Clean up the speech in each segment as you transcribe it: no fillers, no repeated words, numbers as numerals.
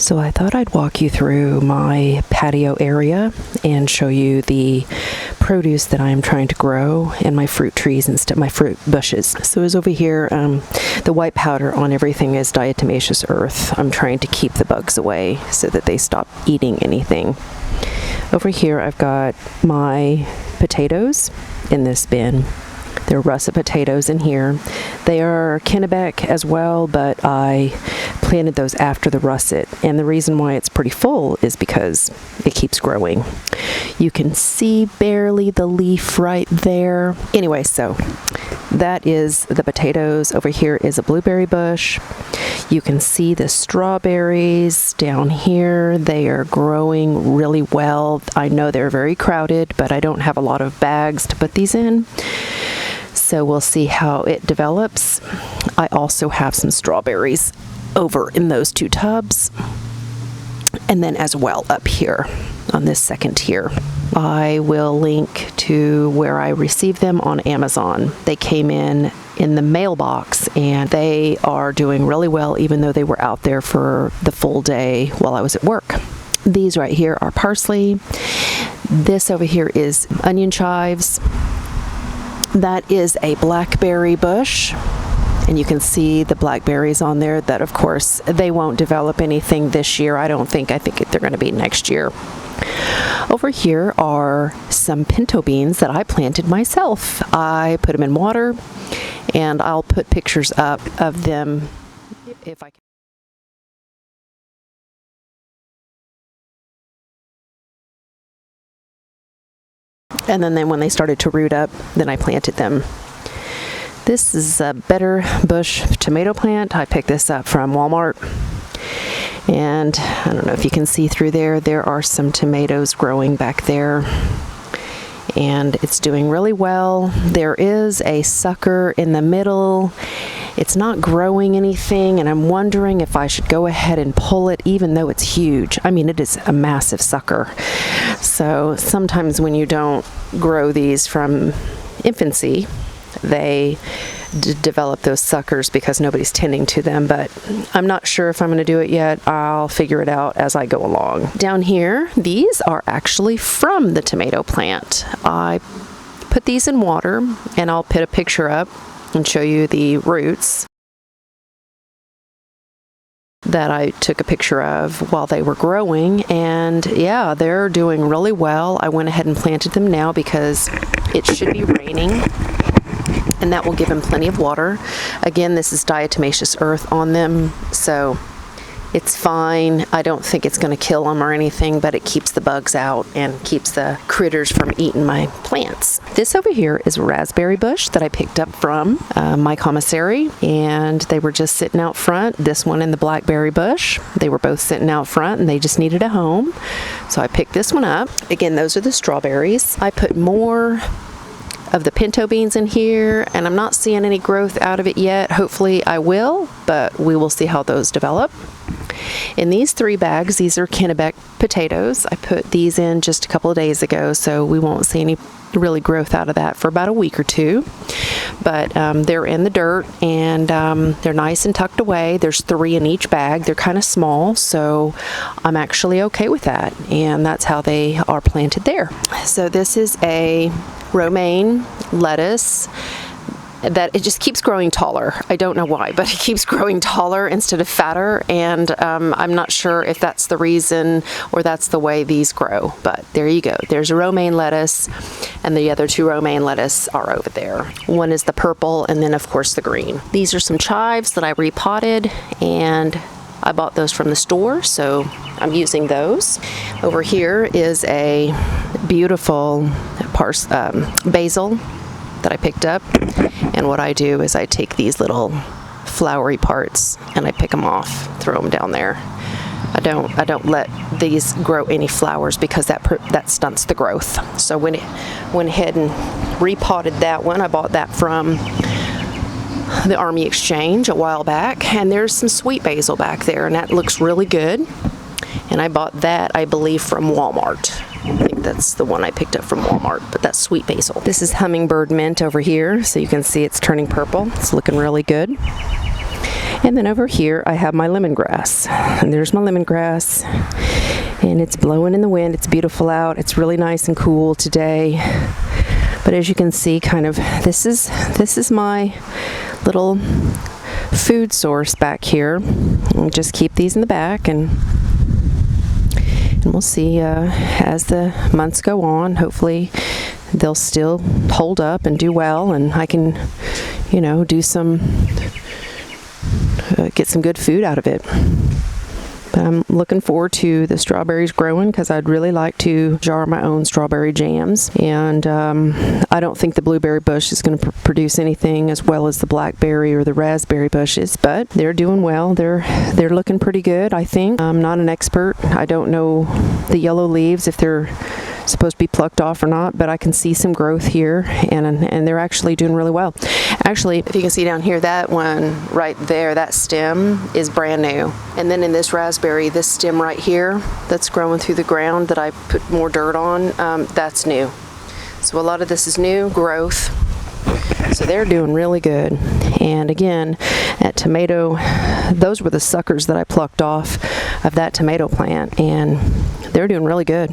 So I thought I'd walk you through my patio area and show you the produce that I am trying to grow and my fruit trees and my fruit bushes. So as over here, the white powder on everything is diatomaceous earth. I'm trying to keep the bugs away so that they stop eating anything. Over here I've got my potatoes in this bin. There are russet potatoes in here. They are Kennebec as well, but I planted those after the russet. And the reason why it's pretty full is because it keeps growing. You can see barely the leaf right there. Anyway, so that is the potatoes. Over here is a blueberry bush. You can see the strawberries down here. They are growing really well. I know they're very crowded, but I don't have a lot of bags to put these in. So we'll see how it develops. I also have some strawberries over in those two tubs. And then as well up here on this second tier. I will link to where I received them on Amazon. They came in the mailbox and they are doing really well even though they were out there for the full day while I was at work. These right here are parsley. This over here is onion chives. That is a blackberry bush, and you can see the blackberries on there that of course they won't develop anything this year. I think they're going to be next year. Over here are some pinto beans that I planted myself. I put them in water, and I'll put pictures up of them if I can. And then when they started to root up, then I planted them. This is a Better Bush tomato plant. I picked this up from Walmart. And I don't know if you can see through there. There are some tomatoes growing back there. And it's doing really well. There is a sucker in the middle. It's not growing anything, and I'm wondering if I should go ahead and pull it even though it's huge. I mean, it is a massive sucker. So sometimes when you don't grow these from infancy, they develop those suckers because nobody's tending to them, but I'm not sure if I'm going to do it yet. I'll figure it out as I go along. Down here, these are actually from the tomato plant. I put these in water, and I'll put a picture up and show you the roots that I took a picture of while they were growing. And yeah, they're doing really well. I went ahead and planted them now because it should be raining, and that will give them plenty of water. Again, this is diatomaceous earth on them, so it's fine. I don't think it's going to kill them or anything, but it keeps the bugs out and keeps the critters from eating my plants. This over here is a raspberry bush that I picked up from my commissary, and they were just sitting out front. This one and the blackberry bush, they were both sitting out front and they just needed a home. So I picked this one up. Again, those are the strawberries. I put more of the pinto beans in here, and I'm not seeing any growth out of it yet. Hopefully I will, but we will see how those develop. In these 3 bags, these are Kennebec potatoes. I put these in just a couple of days ago, so we won't see any really growth out of that for about a week or two. But they're in the dirt, and they're nice and tucked away. There's 3 in each bag. They're kind of small, so I'm actually okay with that, and that's how they are planted there. So this is a romaine lettuce that it just keeps growing taller. I don't know why, but it keeps growing taller instead of fatter, and I'm not sure if that's the reason or that's the way these grow, but there you go. There's a romaine lettuce, and the other 2 romaine lettuce are over there. One is the purple, and then of course the green. These are some chives that I repotted, and I bought those from the store, so I'm using those. Over here is a beautiful basil that I picked up, and what I do is I take these little flowery parts and I pick them off, throw them down there. I don't let these grow any flowers because that stunts the growth. So went ahead and repotted that one. I bought that from the Army Exchange a while back, and there's some sweet basil back there, and that looks really good. And I bought that, I believe, from Walmart. I think that's the one I picked up from Walmart, but that's sweet basil. This is hummingbird mint over here, so you can see it's turning purple. It's looking really good. And then over here I have my lemongrass. And there's my lemongrass. And it's blowing in the wind. It's beautiful out. It's really nice and cool today. But as you can see, kind of this is my little food source back here. I'll just keep these in the back, and we'll see as the months go on. Hopefully they'll still hold up and do well, and I can, do some get some good food out of it. But I'm looking forward to the strawberries growing, because I'd really like to jar my own strawberry jams. And I don't think the blueberry bush is going to produce anything as well as the blackberry or the raspberry bushes, but they're doing well. They're looking pretty good, I think. I'm not an expert. I don't know the yellow leaves, if they're supposed to be plucked off or not, but I can see some growth here, and they're actually doing really well. Actually, if you can see down here, that one right there, that stem is brand new. And then in this raspberry, this stem right here that's growing through the ground that I put more dirt on, that's new. So a lot of this is new growth. So they're doing really good. And again, that tomato, those were the suckers that I plucked off of that tomato plant, and they're doing really good.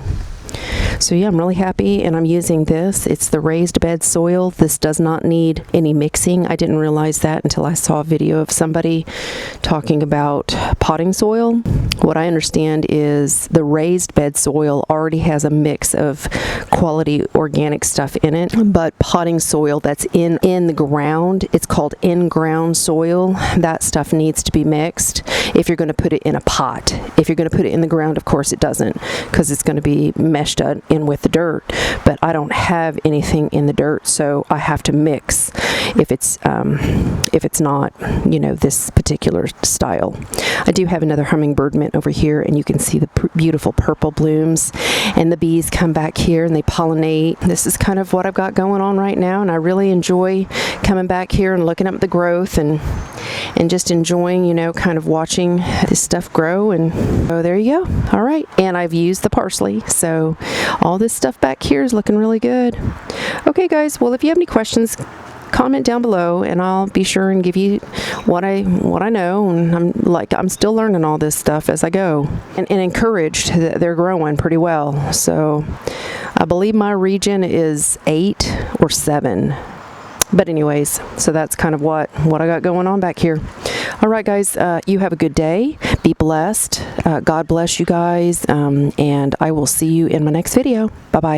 So yeah, I'm really happy, and I'm using this. It's the raised bed soil. This does not need any mixing. I didn't realize that until I saw a video of somebody talking about potting soil. What I understand is the raised bed soil already has a mix of quality organic stuff in it, but potting soil that's in the ground, it's called in-ground soil. That stuff needs to be mixed if you're going to put it in a pot. If you're going to put it in the ground, of course it doesn't, because it's going to be meshed in with the dirt. But I don't have anything in the dirt, so I have to mix if it's not, this particular style. I do have another hummingbird mint over here, and you can see the beautiful purple blooms, and the bees come back here and they pollinate. This is kind of what I've got going on right now, and I really enjoy coming back here and looking up the growth and just enjoying, kind of watching this stuff grow. And oh, there you go. All right. And I've used the parsley, so all this stuff back here is looking really good. Okay, guys. Well, if you have any questions, comment down below, and I'll be sure and give you what I know. And I'm still learning all this stuff as I go, and encouraged that they're growing pretty well. So I believe my region is 8 or 7. But anyways, so that's kind of what I got going on back here. All right, guys, you have a good day. Be blessed. God bless you guys, and I will see you in my next video. Bye-bye.